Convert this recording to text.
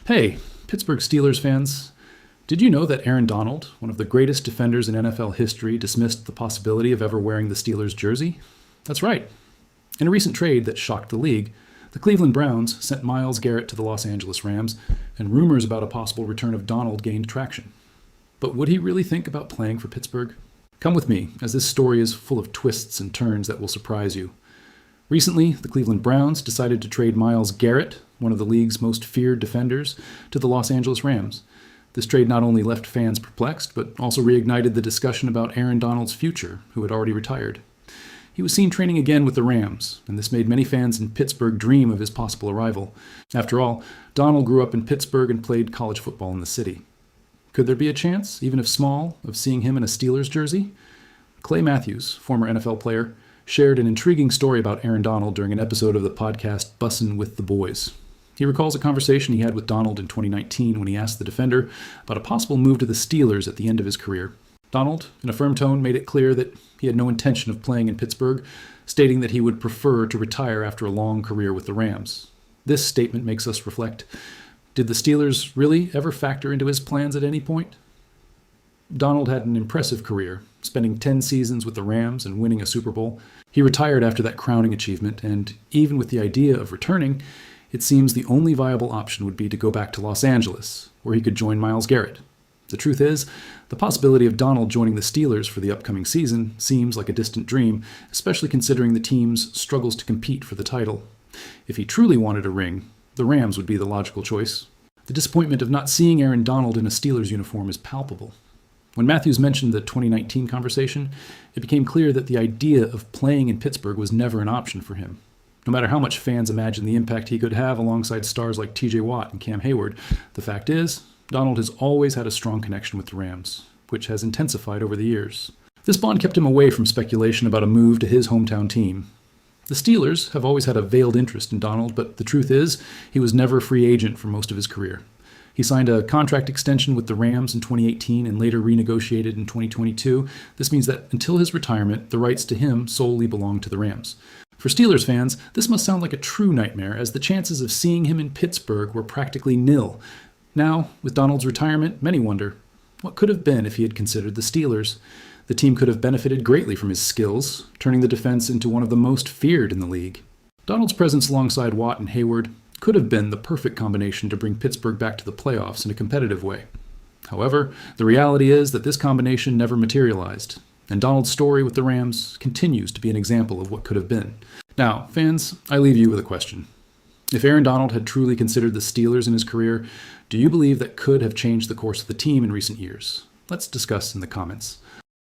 Hey, Pittsburgh Steelers fans. Did you know that Aaron Donald, one of the greatest defenders in NFL history, dismissed the possibility of ever wearing the Steelers jersey? That's right. In a recent trade that shocked the league, the Cleveland Browns sent Myles Garrett to the Los Angeles Rams, and rumors about a possible return of Donald gained traction. But would he really think about playing for Pittsburgh? Come with me, as this story is full of twists and turns that will surprise you. Recently, the Cleveland Browns decided to trade Myles Garrett, one of the league's most feared defenders, to the Los Angeles Rams. This trade not only left fans perplexed, but also reignited the discussion about Aaron Donald's future, who had already retired. He was seen training again with the Rams, and this made many fans in Pittsburgh dream of his possible arrival. After all, Donald grew up in Pittsburgh and played college football in the city. Could there be a chance, even if small, of seeing him in a Steelers jersey? Clay Matthews, former NFL player, shared an intriguing story about Aaron Donald during an episode of the podcast Bussin' with the Boys. He recalls a conversation he had with Donald in 2019 when he asked the defender about a possible move to the Steelers at the end of his career. Donald, in a firm tone, made it clear that he had no intention of playing in Pittsburgh, stating that he would prefer to retire after a long career with the Rams. This statement makes us reflect, did the Steelers really ever factor into his plans at any point? Donald had an impressive career, spending 10 seasons with the Rams and winning a Super Bowl. He retired after that crowning achievement, and even with the idea of returning, it seems the only viable option would be to go back to Los Angeles, where he could join Myles Garrett. The truth is, the possibility of Donald joining the Steelers for the upcoming season seems like a distant dream, especially considering the team's struggles to compete for the title. If he truly wanted a ring, the Rams would be the logical choice. The disappointment of not seeing Aaron Donald in a Steelers uniform is palpable. When Matthews mentioned the 2019 conversation, it became clear that the idea of playing in Pittsburgh was never an option for him. No matter how much fans imagined the impact he could have alongside stars like TJ Watt and Cam Hayward, the fact is, Donald has always had a strong connection with the Rams, which has intensified over the years. This bond kept him away from speculation about a move to his hometown team. The Steelers have always had a veiled interest in Donald, but the truth is, he was never a free agent for most of his career. He signed a contract extension with the Rams in 2018 and later renegotiated in 2022. This means that until his retirement, the rights to him solely belong to the Rams. For Steelers fans, this must sound like a true nightmare, as the chances of seeing him in Pittsburgh were practically nil. Now, with Donald's retirement, many wonder, what could have been if he had considered the Steelers? The team could have benefited greatly from his skills, turning the defense into one of the most feared in the league. Donald's presence alongside Watt and Hayward could have been the perfect combination to bring Pittsburgh back to the playoffs in a competitive way. However, the reality is that this combination never materialized, and Donald's story with the Rams continues to be an example of what could have been. Now, fans, I leave you with a question. If Aaron Donald had truly considered the Steelers in his career, do you believe that could have changed the course of the team in recent years? Let's discuss in the comments.